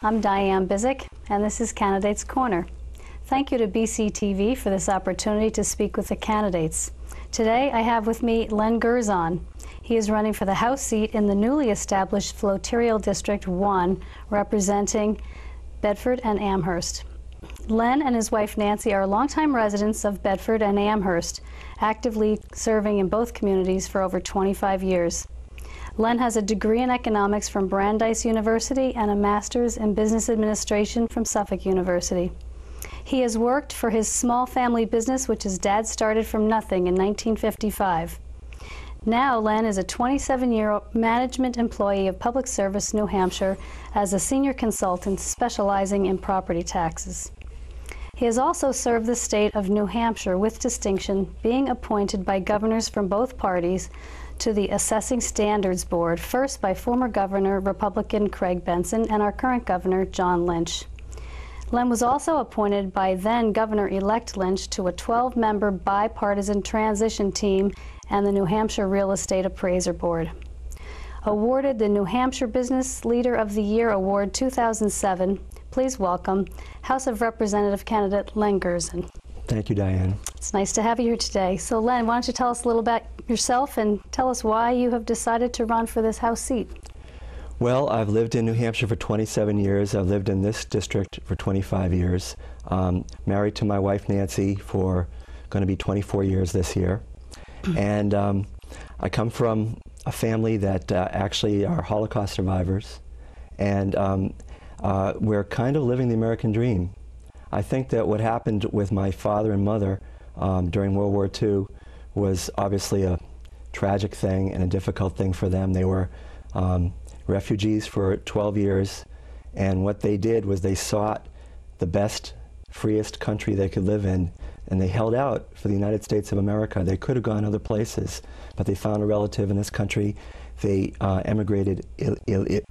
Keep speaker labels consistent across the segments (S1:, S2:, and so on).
S1: I'm Diane Bizik, and this is Candidates Corner. Thank you to BCTV for this opportunity to speak with the candidates. Today I have with me Len Gerzon. He is running for the House seat in the newly established Floterial District 1, representing Bedford and Amherst. Len and his wife Nancy are longtime residents of Bedford and Amherst, actively serving in both communities for over 25 years. Len has a degree in economics from Brandeis University and a master's in business administration from Suffolk University. He has worked for his small family business, which his dad started from nothing in 1955. Now, Len is a 27-year management employee of Public Service New Hampshire as a senior consultant specializing in property taxes. He has also served the state of New Hampshire with distinction, being appointed by governors from both parties to the Assessing Standards Board, first by former Governor Republican Craig Benson and our current Governor John Lynch. Len was also appointed by then Governor-elect Lynch to a 12-member bipartisan transition team and the New Hampshire Real Estate Appraiser Board. Awarded the New Hampshire Business Leader of the Year Award 2007, please welcome House of Representative candidate Len Gerzon.
S2: Thank you, Diane.
S1: It's nice to have you here today. So Len, why don't you tell us a little about yourself and tell us why you have decided to run for this House seat?
S2: Well, I've lived in New Hampshire for 27 years. I've lived in this district for 25 years. Married to my wife Nancy for going to be 24 years this year. And I come from a family that actually are Holocaust survivors. And we're kind of living the American dream. I think that what happened with my father and mother during World War II was obviously a tragic thing and a difficult thing for them. They were refugees for 12 years, and what they did was they sought the best, freest country they could live in, and they held out for the United States of America. They could have gone other places, but they found a relative in this country. They emigrated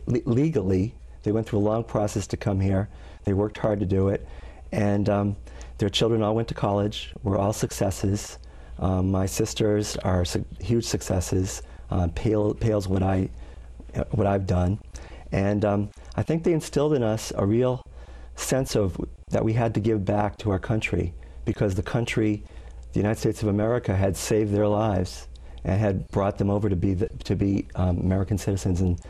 S2: legally. They went through a long process to come here. They worked hard to do it. And their children all went to college. We're all successes. My sisters are huge successes. Pales what I've done. And I think they instilled in us a real sense of that we had to give back to our country, because the country, the United States of America, had saved their lives and had brought them over to be American citizens. And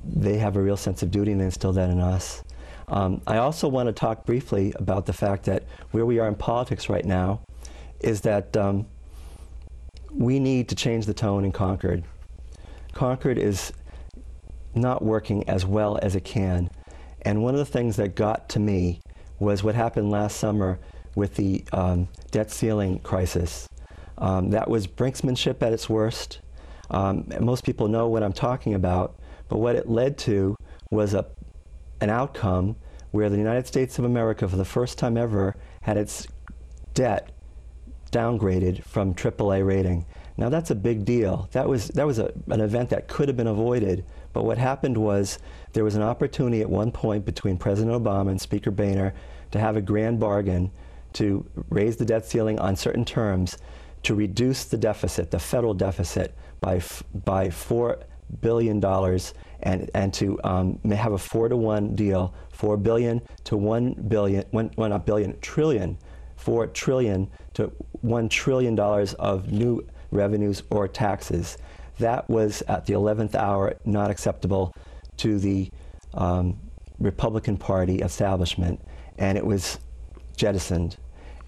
S2: they have a real sense of duty, and they instilled that in us. I also want to talk briefly about the fact that where we are in politics right now is that we need to change the tone in Concord. Concord is not working as well as it can. And one of the things that got to me was what happened last summer with the debt ceiling crisis. That was brinksmanship at its worst. Most people know what I'm talking about, but what it led to was an outcome where the United States of America, for the first time ever, had its debt downgraded from AAA rating. Now that's a big deal. That was an event that could have been avoided, but what happened was there was an opportunity at one point between President Obama and Speaker Boehner to have a grand bargain to raise the debt ceiling on certain terms to reduce the deficit, the federal deficit, by $4 billion and to have a 4-to-1 deal, $4 billion to $1 billion, well, not billion, trillion, $4 trillion to $1 trillion of new revenues or taxes. That was at the 11th hour not acceptable to the Republican Party establishment, and it was jettisoned.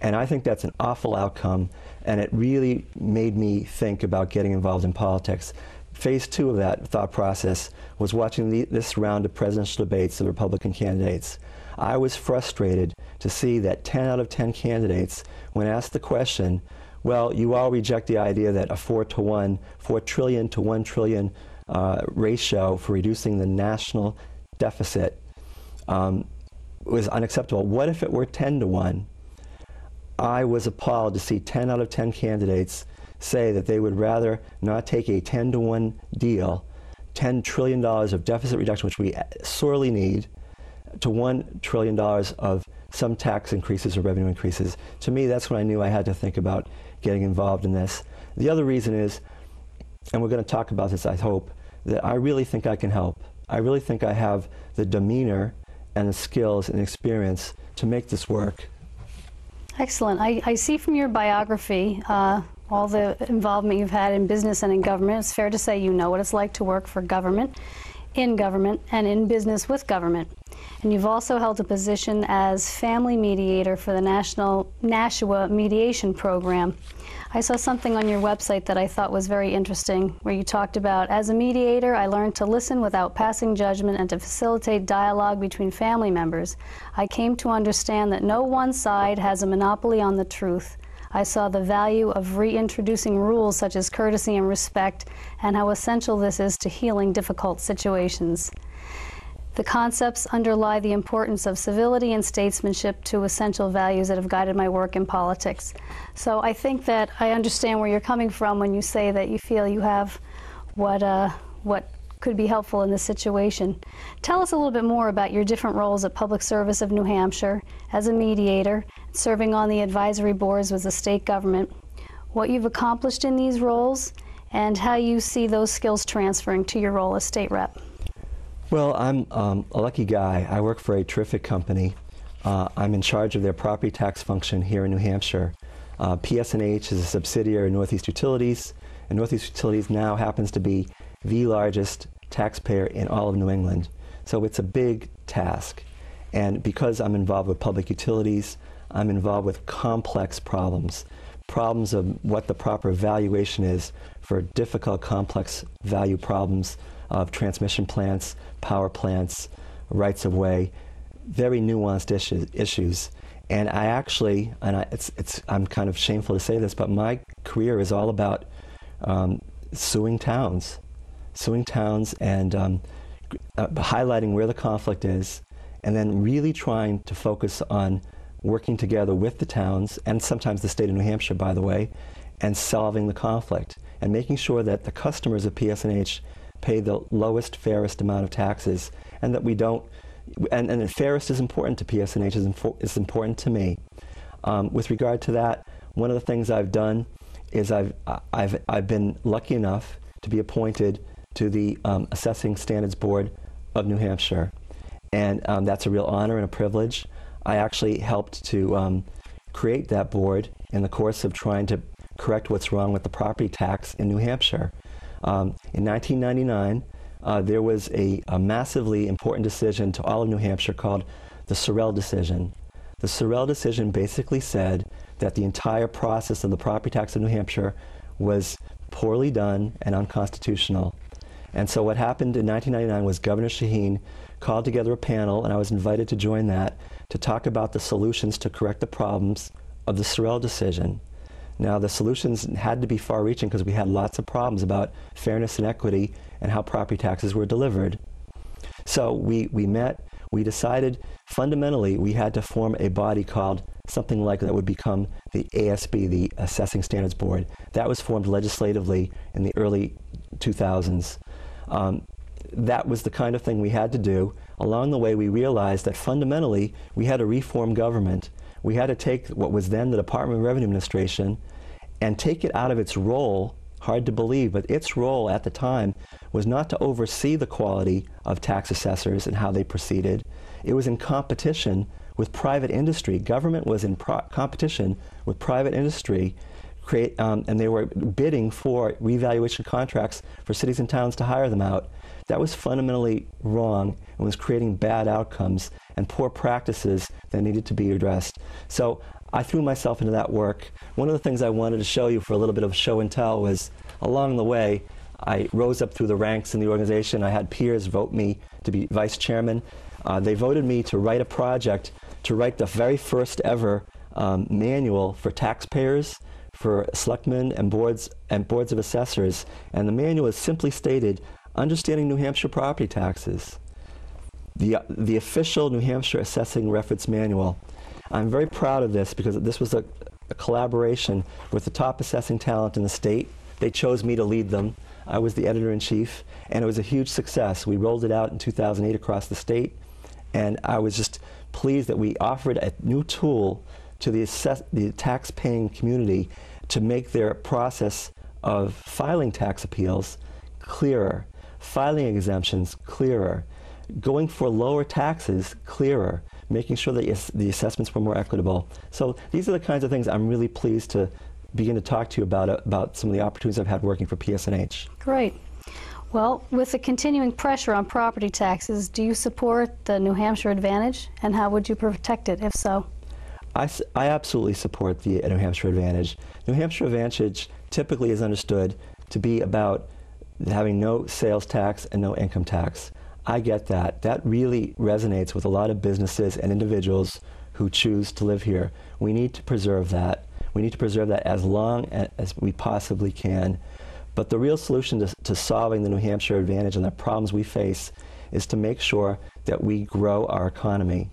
S2: And I think that's an awful outcome, and it really made me think about getting involved in politics. Phase 2 of that thought process was watching this round of presidential debates of Republican candidates. I was frustrated to see that 10 out of 10 candidates, when asked the question, well, you all reject the idea that a 4-to-1, $4 trillion to $1 trillion ratio for reducing the national deficit was unacceptable. What if it were 10-to-1? I was appalled to see 10 out of 10 candidates say that they would rather not take a 10-to-1 deal, $10 trillion of deficit reduction, which we sorely need, to $1 trillion of some tax increases or revenue increases. To me, that's when I knew I had to think about getting involved in this. The other reason is, and we're going to talk about this, I hope, that I really think I can help. I really think I have the demeanor and the skills and experience to make this work.
S1: Excellent. I see from your biography all the involvement you've had in business and in government. It's fair to say you know what it's like to work for government, and in business with government. And you've also held a position as family mediator for the National Nashua Mediation Program. I saw something on your website that I thought was very interesting, where you talked about, as a mediator, I learned to listen without passing judgment and to facilitate dialogue between family members. I came to understand that no one side has a monopoly on the truth. I saw the value of reintroducing rules such as courtesy and respect, and how essential this is to healing difficult situations. The concepts underlie the importance of civility and statesmanship, two essential values that have guided my work in politics. So I think that I understand where you're coming from when you say that you feel you have what could be helpful in this situation. Tell us a little bit more about your different roles at Public Service of New Hampshire, as a mediator, serving on the advisory boards with the state government, what you've accomplished in these roles, and how you see those skills transferring to your role as state rep.
S2: Well, I'm a lucky guy. I work for a terrific company. I'm in charge of their property tax function here in New Hampshire. PSNH is a subsidiary of Northeast Utilities, and Northeast Utilities now happens to be the largest taxpayer in all of New England. So it's a big task. And because I'm involved with public utilities, I'm involved with complex problems of what the proper valuation is for difficult, complex value problems of transmission plants, power plants, rights of way, very nuanced issues. And I actually, I'm kind of shameful to say this, but my career is all about suing towns and highlighting where the conflict is, and then really trying to focus on working together with the towns, and sometimes the state of New Hampshire, by the way, and solving the conflict, and making sure that the customers of PSNH pay the lowest, fairest amount of taxes, and that we don't, and the fairest is important to PSNH, is important to me. With regard to that, one of the things I've done is I've been lucky enough to be appointed to the Assessing Standards Board of New Hampshire, and that's a real honor and a privilege. I actually helped to create that board in the course of trying to correct what's wrong with the property tax in New Hampshire. In 1999, there was a massively important decision to all of New Hampshire called the Sorrell decision. The Sorrell decision basically said that the entire process of the property tax in New Hampshire was poorly done and unconstitutional. And so what happened in 1999 was Governor Shaheen called together a panel, and I was invited to join that, to talk about the solutions to correct the problems of the Sorrell decision. Now, the solutions had to be far-reaching because we had lots of problems about fairness and equity and how property taxes were delivered. So we met, we decided fundamentally we had to form a body called something like that would become the ASB, the Assessing Standards Board. That was formed legislatively in the early 2000s. That was the kind of thing we had to do. Along the way, we realized that fundamentally we had to reform government. We had to take what was then the Department of Revenue Administration and take it out of its role, hard to believe, but its role at the time was not to oversee the quality of tax assessors and how they proceeded. It was in competition with private industry. Government was in competition with private industry, and they were bidding for revaluation contracts for cities and towns to hire them out. That was fundamentally wrong and was creating bad outcomes and poor practices that needed to be addressed. So I threw myself into that work. One of the things I wanted to show you for a little bit of show and tell was, along the way, I rose up through the ranks in the organization. I had peers vote me to be vice chairman. They voted me to write a project, to write the very first ever manual for taxpayers, for selectmen and boards of assessors. And the manual is simply stated, Understanding New Hampshire Property Taxes, the official New Hampshire Assessing Reference Manual. I'm very proud of this because this was a collaboration with the top assessing talent in the state. They chose me to lead them. I was the editor-in-chief, and it was a huge success. We rolled it out in 2008 across the state, and I was just pleased that we offered a new tool to the tax-paying community to make their process of filing tax appeals clearer, filing exemptions clearer, going for lower taxes clearer, making sure that the assessments were more equitable. So these are the kinds of things I'm really pleased to begin to talk to you about some of the opportunities I've had working for PSNH.
S1: Great. Well, with the continuing pressure on property taxes, do you support the New Hampshire Advantage, and how would you protect it, if so?
S2: I absolutely support the New Hampshire Advantage. New Hampshire Advantage typically is understood to be about having no sales tax and no income tax. I get that. That really resonates with a lot of businesses and individuals who choose to live here. We need to preserve that. We need to preserve that as long as we possibly can. But the real solution to solving the New Hampshire Advantage and the problems we face is to make sure that we grow our economy.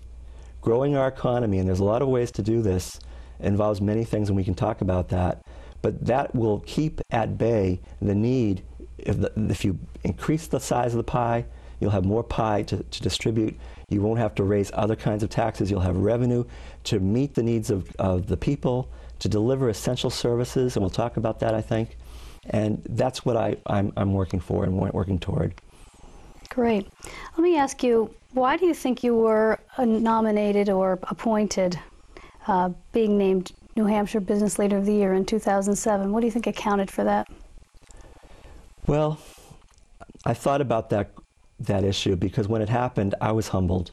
S2: Growing our economy, and there's a lot of ways to do this, involves many things, and we can talk about that, but that will keep at bay the need. If you increase the size of the pie, you'll have more pie to distribute. You won't have to raise other kinds of taxes. You'll have revenue to meet the needs of the people, to deliver essential services, and we'll talk about that, I think. And that's what I'm working for and working toward.
S1: Great. Let me ask you, why do you think you were nominated or appointed, being named New Hampshire Business Leader of the Year in 2007? What do you think accounted for that?
S2: Well, I thought about that issue because when it happened, I was humbled.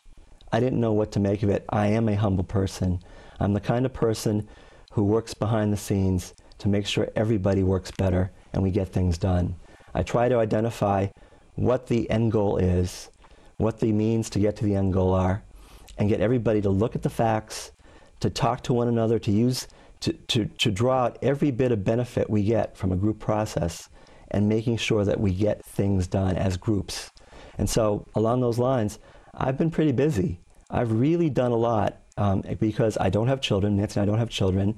S2: I didn't know what to make of it. I am a humble person. I'm the kind of person who works behind the scenes to make sure everybody works better and we get things done. I try to identify what the end goal is, what the means to get to the end goal are, and get everybody to look at the facts, to talk to one another, to draw out every bit of benefit we get from a group process and making sure that we get things done as groups. And so along those lines, I've been pretty busy. I've really done a lot because I don't have children, Nancy and I don't have children,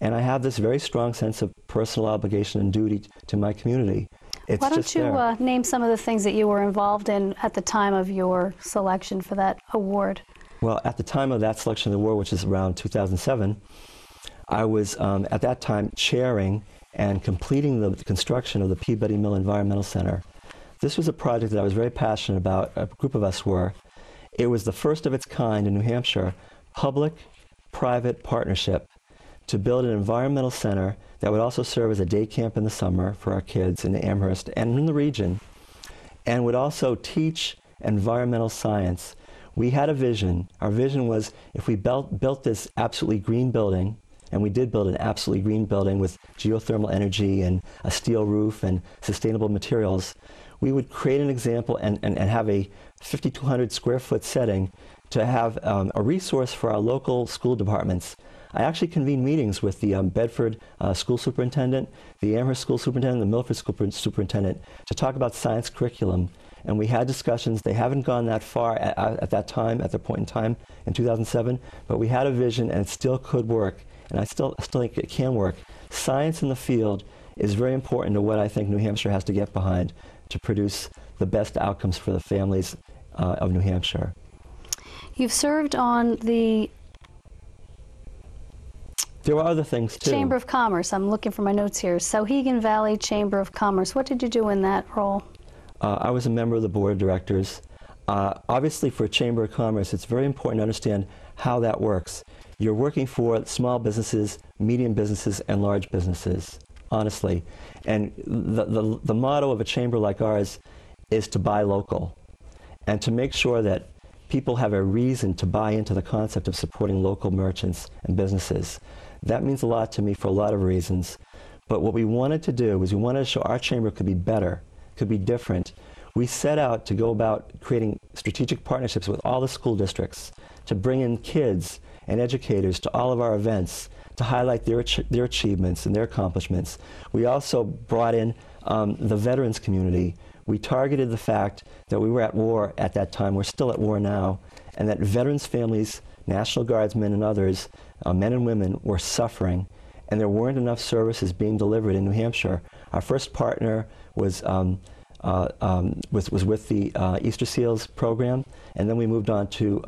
S2: and I have this very strong sense of personal obligation and duty to my community. It's
S1: Why don't you name some of the things that you were involved in at the time of your selection for that award?
S2: Well, at the time of that selection of the award, which is around 2007, I was at that time chairing and completing the construction of the Peabody Mill Environmental Center. This was a project that I was very passionate about, a group of us were. It was the first of its kind in New Hampshire, public-private partnership to build an environmental center that would also serve as a day camp in the summer for our kids in Amherst and in the region, and would also teach environmental science. We had a vision. Our vision was if we built this absolutely green building, and we did build an absolutely green building with geothermal energy and a steel roof and sustainable materials, we would create an example and have a 5,200 square foot setting to have a resource for our local school departments. I actually convened meetings with the Bedford school superintendent, the Amherst school superintendent, the Milford school superintendent to talk about science curriculum. And we had discussions. They haven't gone that far at that time, at the point in time in 2007, but we had a vision and it still could work. And I still think it can work. Science in the field is very important to what I think New Hampshire has to get behind to produce the best outcomes for the families of New Hampshire.
S1: You've served on the
S2: There were other things too.
S1: Chamber of Commerce. I'm looking for my notes here. Sauhegan Valley Chamber of Commerce. What did you do in that role?
S2: I was a member of the board of directors. Obviously, for a Chamber of Commerce, it's very important to understand how that works. You're working for small businesses, medium businesses, and large businesses, honestly. And the motto of a chamber like ours is to buy local and to make sure that people have a reason to buy into the concept of supporting local merchants and businesses. That means a lot to me for a lot of reasons. But what we wanted to do was we wanted to show our chamber could be better, could be different. We set out to go about creating strategic partnerships with all the school districts to bring in kids and educators to all of our events to highlight their achievements and their accomplishments. We also brought in the veterans community. We targeted the fact that we were at war at that time, we're still at war now, and that veterans families, National Guardsmen and others, men and women, were suffering, and there weren't enough services being delivered in New Hampshire. Our first partner was with the Easter Seals program, and then we moved on to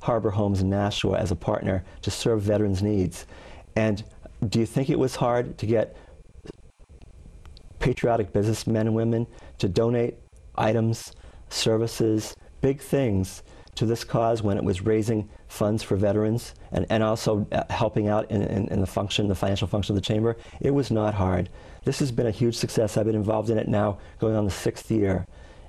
S2: Harbor Homes in Nashua as a partner to serve veterans' needs. And do you think it was hard to get patriotic businessmen and women to donate items, services, big things to this cause when it was raising funds for veterans and also helping out in the financial function of the Chamber. It was not hard. This has been a huge success. I've been involved in it now going on the 6th year.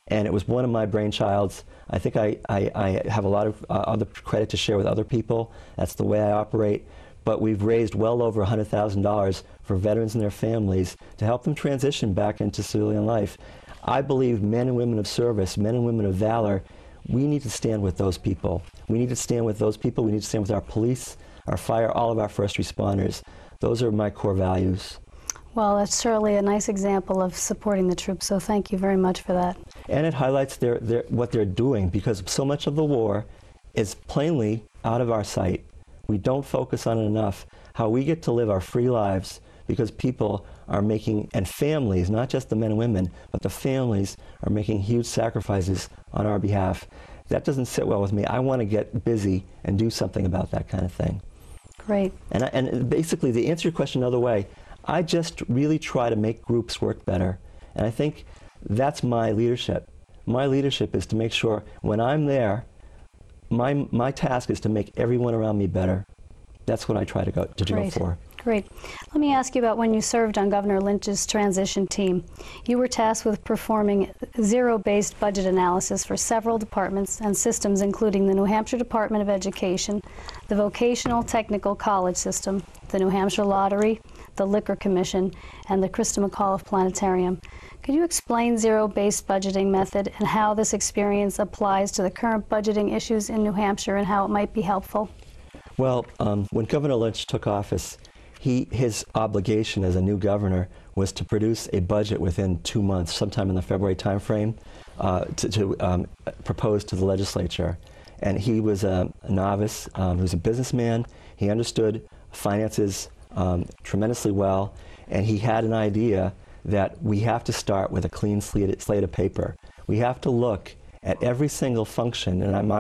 S2: And it was one of my brainchilds. I think I have a lot of other credit to share with other people. That's the way I operate. But we've raised well over $100,000 for veterans and their families to help them transition back into civilian life. I believe men and women of service, men and women of valor, we need to stand with those people. We need to stand with those people. We need to stand with our police, our fire, all of our first responders. Those are my core values.
S1: Well, that's certainly a nice example of supporting the troops, so thank you very much for that.
S2: And it highlights what they're doing, because so much of the war is plainly out of our sight. We don't focus on it enough, how we get to live our free lives, because people are making, and families, not just the men and women, but the families are making huge sacrifices on our behalf. That doesn't sit well with me. I want to get busy and do something about that kind of thing.
S1: Great.
S2: And basically, to answer your question another way, I just really try to make groups work better. And I think that's my leadership. My leadership is to make sure when I'm there, my task is to make everyone around me better. That's what I try to go for.
S1: Great. Let me ask you about when you served on Governor Lynch's transition team. You were tasked with performing zero-based budget analysis for several departments and systems, including the New Hampshire Department of Education, the Vocational Technical College System, the New Hampshire Lottery, the Liquor Commission, and the Christa McAuliffe Planetarium. Could you explain zero-based budgeting method and how this experience applies to the current budgeting issues in New Hampshire and how it might be helpful?
S2: Well, when Governor Lynch took office, his obligation as a new governor was to produce a budget within 2 months, sometime in the February timeframe, to propose to the legislature. And he was a novice. He was a businessman. He understood finances tremendously well, and he had an idea that we have to start with a clean slate of paper. We have to look at every single function, and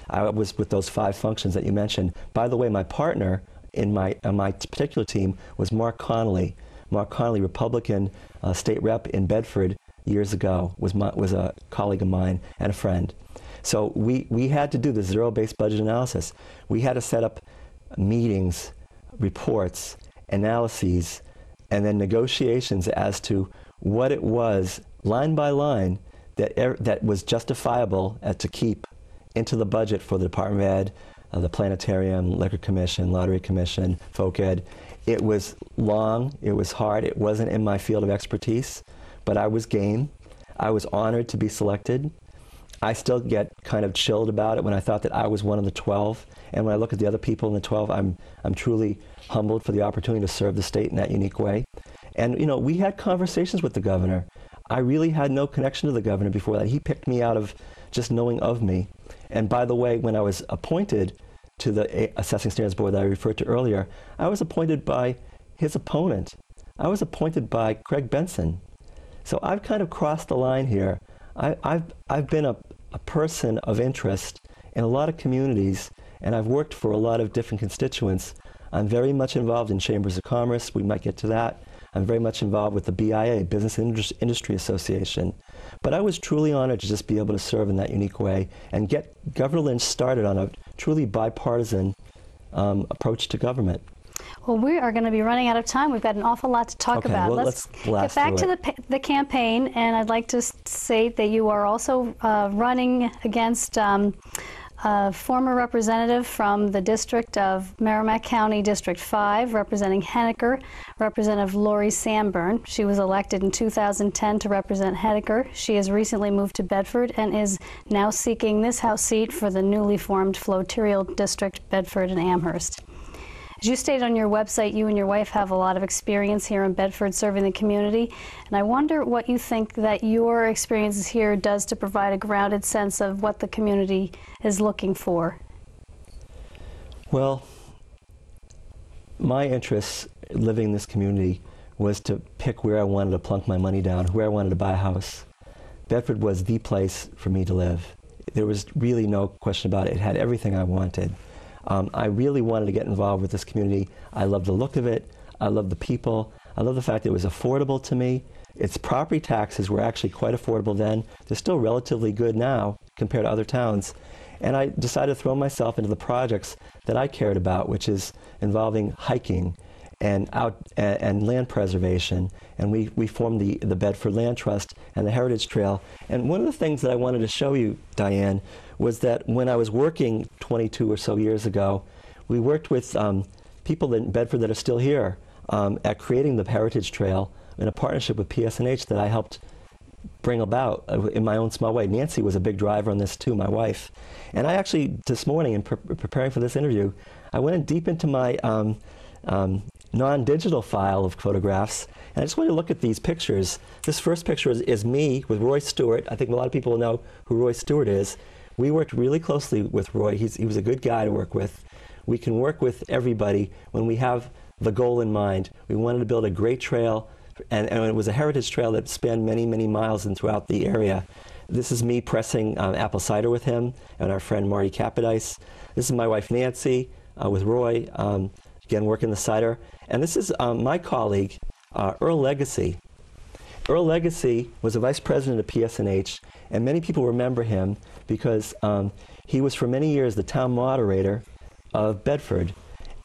S2: I was with those 5 functions that you mentioned. By the way, my partner in my particular team was Mark Connolly. Mark Connolly, Republican state rep in Bedford years ago, was a colleague of mine and a friend. So we had to do the zero-based budget analysis. We had to set up meetings, reports, analyses, and then negotiations as to what it was, line by line, that was justifiable to keep into the budget for the Department of Ed, the Planetarium, Liquor Commission, Lottery Commission, Folk Ed. It was long, it was hard, it wasn't in my field of expertise, but I was game. I was honored to be selected. I still get kind of chilled about it when I thought that I was one of the 12. And when I look at the other people in the 12, I'm truly humbled for the opportunity to serve the state in that unique way. And, you know, we had conversations with the governor. I really had no connection to the governor before that. He picked me out of just knowing of me. And by the way, when I was appointed to the Assessing Standards Board that I referred to earlier, I was appointed by his opponent. I was appointed by Craig Benson. So I've kind of crossed the line here. I've been a person of interest in a lot of communities, and I've worked for a lot of different constituents. I'm very much involved in chambers of commerce. We might get to that. I'm very much involved with the BIA, Business Industry Association. But I was truly honored to just be able to serve in that unique way and get Governor Lynch started on a truly bipartisan approach to government.
S1: Well, we are going to be running out of time. We've got an awful lot to talk about.
S2: Well,
S1: let's get back to the campaign, and I'd like to say that you are also running against a former representative from the district of Merrimack County, District 5, representing Henniker, Representative Lori Sanborn. She was elected in 2010 to represent Henniker. She has recently moved to Bedford and is now seeking this House seat for the newly formed Floterial District, Bedford and Amherst. As you stated on your website, you and your wife have a lot of experience here in Bedford serving the community, and I wonder what you think that your experiences here does to provide a grounded sense of what the community is looking for.
S2: Well, my interest living in this community was to pick where I wanted to plunk my money down, where I wanted to buy a house. Bedford was the place for me to live. There was really no question about it. It had everything I wanted. I really wanted to get involved with this community. I love the look of it. I love the people. I love the fact that it was affordable to me. Its property taxes were actually quite affordable then. They're still relatively good now compared to other towns. And I decided to throw myself into the projects that I cared about, which is involving hiking and land preservation. And we formed the Bedford Land Trust and the Heritage Trail. And one of the things that I wanted to show you, Diane, was that when I was working 22 or so years ago, we worked with people in Bedford that are still here at creating the Heritage Trail in a partnership with PSNH that I helped bring about in my own small way. Nancy was a big driver on this too, my wife. And I actually, this morning, in preparing for this interview, I went in deep into my non-digital file of photographs, and I just wanted to look at these pictures. This first picture is me with Roy Stewart. I think a lot of people know who Roy Stewart is. We worked really closely with Roy. He was a good guy to work with. We can work with everybody when we have the goal in mind. We wanted to build a great trail, and it was a heritage trail that spanned many, many miles and throughout the area. This is me pressing apple cider with him and our friend Marty Capodice. This is my wife Nancy with Roy, again working the cider. And this is my colleague, Earl Legacy. Earl Legacy was a vice president of PSNH, and many people remember him because he was for many years the town moderator of Bedford.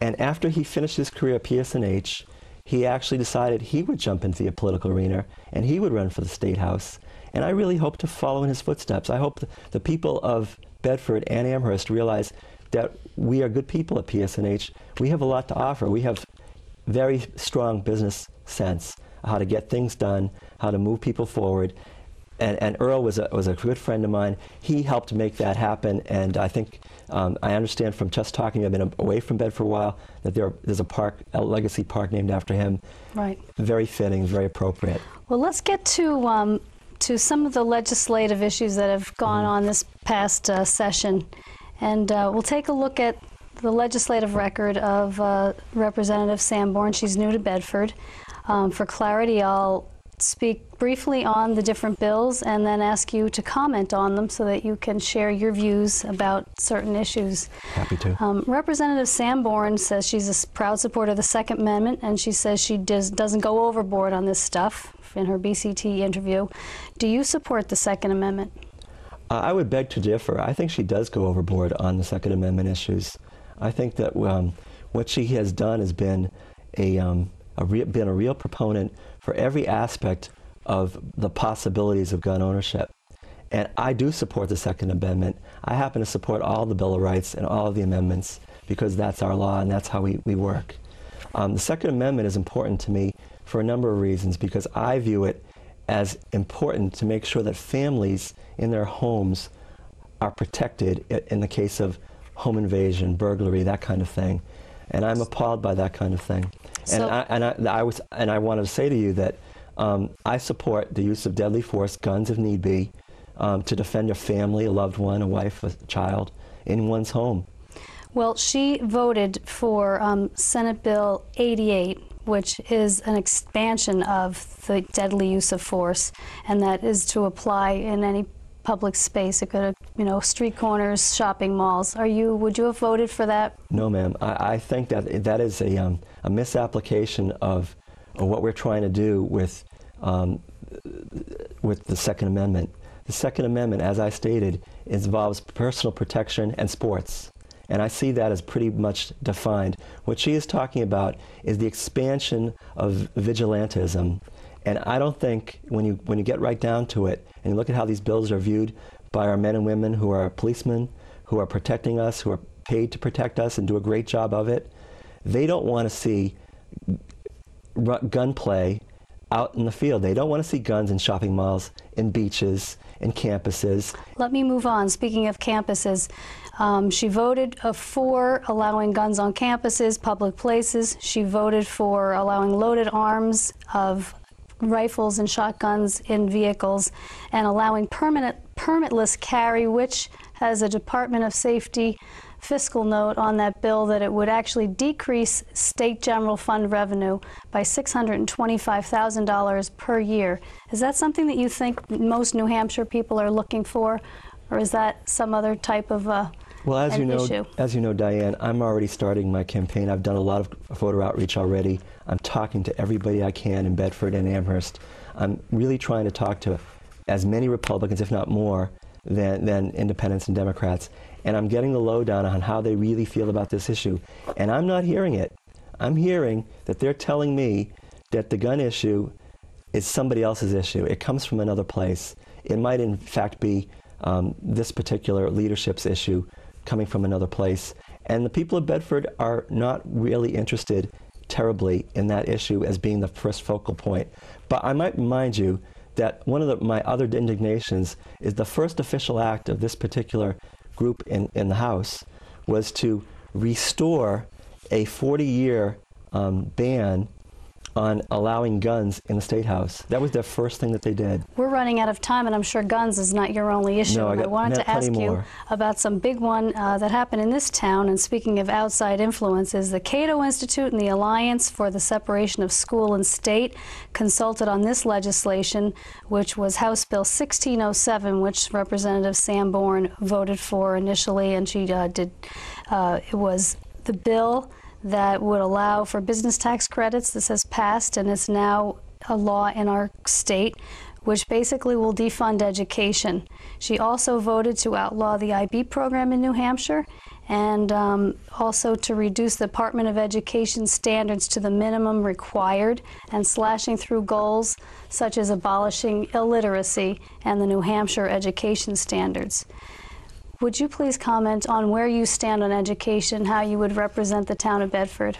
S2: And after he finished his career at PSNH, he actually decided he would jump into the political arena and he would run for the State House. And I really hope to follow in his footsteps. I hope the people of Bedford and Amherst realize that we are good people at PSNH. We have a lot to offer. We have very strong business sense, how to get things done, how to move people forward. And Earl was a good friend of mine. He helped make that happen, and I think I understand from just talking, I've been away from Bedford for a while, that there's a park, a legacy park named after him. Right. Very fitting, very appropriate.
S1: Well, let's get to some of the legislative issues that have gone on this past session, and we'll take a look at the legislative record of Representative Sanborn. She's new to Bedford. For clarity, I'll speak briefly on the different bills and then ask you to comment on them so that you can share your views about certain issues.
S2: Happy to.
S1: Representative Sanborn says she's a proud supporter of the Second Amendment, and she says she doesn't go overboard on this stuff in her BCT interview. Do you support the Second Amendment?
S2: I would beg to differ. I think she does go overboard on the Second Amendment issues. I think that what she has done has been a real proponent for every aspect of the possibilities of gun ownership. And I do support the Second Amendment. I happen to support all the Bill of Rights and all of the amendments because that's our law and that's how we work. The Second Amendment is important to me for a number of reasons, because I view it as important to make sure that families in their homes are protected in the case of home invasion, burglary, that kind of thing. And I'm appalled by that kind of thing. So, and I want to say to you that I support the use of deadly force, guns if need be, to defend a family, a loved one, a wife, a child, in one's home.
S1: Well, she voted for Senate Bill 88, which is an expansion of the deadly use of force, and that is to apply in any public space. It could, street corners, shopping malls. Would you have voted for that?
S2: No, ma'am. I think that is a misapplication of what we're trying to do with the Second Amendment. The Second Amendment, as I stated, involves personal protection and sports. And I see that as pretty much defined. What she is talking about is the expansion of vigilantism. And I don't think, when you get right down to it, and you look at how these bills are viewed by our men and women who are policemen, who are protecting us, who are paid to protect us and do a great job of it, they don't want to see gunplay out in the field. They don't want to see guns in shopping malls, in beaches, in campuses.
S1: Let me move on. Speaking of campuses, she voted for allowing guns on campuses, public places. She voted for allowing loaded arms of rifles and shotguns in vehicles, and allowing permitless carry, which has a Department of Safety fiscal note on that bill that it would actually decrease state general fund revenue by $625,000 per year. Is that something that you think most New Hampshire people are looking for, or is that some other type of
S2: well, as
S1: issue?
S2: As you know, Diane, I'm already starting my campaign. I've done a lot of photo outreach already. I'm talking to everybody I can in Bedford and Amherst. I'm really trying to talk to as many Republicans, if not more, than independents and Democrats. And I'm getting the lowdown on how they really feel about this issue. And I'm not hearing it. I'm hearing that they're telling me that the gun issue is somebody else's issue. It comes from another place. It might in fact be this particular leadership's issue coming from another place. And the people of Bedford are not really interested terribly in that issue as being the first focal point. But I might remind you that one of my other indignations is the first official act of this particular group in the House was to restore a 40-year ban on allowing guns in the State House. That was the first thing that they did.
S1: We're running out of time, and I'm sure guns is not your only issue.
S2: No,
S1: I wanted to ask you about some big one that happened in this town. And speaking of outside influences, the Cato Institute and the Alliance for the Separation of School and State consulted on this legislation, which was House Bill 1607, which Representative Sanborn voted for initially, and she did. It was the bill that would allow for business tax credits. This has passed, and it's now a law in our state, which basically will defund education. She also voted to outlaw the IB program in New Hampshire, and also to reduce the Department of Education standards to the minimum required, and slashing through goals such as abolishing illiteracy and the New Hampshire education standards. Would you please comment on where you stand on education, how you would represent the town of Bedford?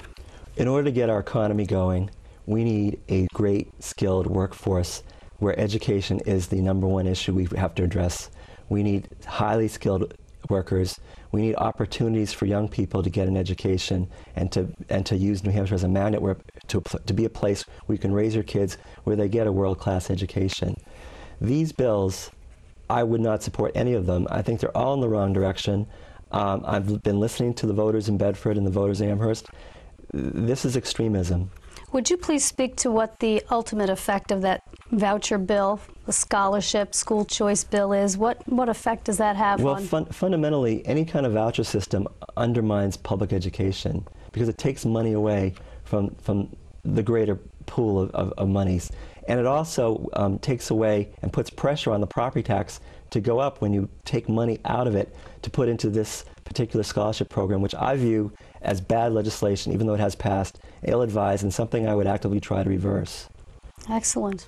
S2: In order to get our economy going, we need a great skilled workforce where education is the #1 issue we have to address. We need highly skilled workers. We need opportunities for young people to get an education and to use New Hampshire as a magnet to be a place where you can raise your kids where they get a world-class education. These bills, I would not support any of them. I think they're all in the wrong direction. I've been listening to the voters in Bedford and the voters in Amherst. This is extremism.
S1: Would you please speak to what the ultimate effect of that voucher bill, the scholarship, school choice bill is? What effect does that have on?
S2: Well, fundamentally, any kind of voucher system undermines public education because it takes money away from the greater pool of monies. And it also takes away and puts pressure on the property tax to go up when you take money out of it to put into this particular scholarship program, which I view as bad legislation, even though it has passed, ill-advised, and something I would actively try to reverse.
S1: Excellent.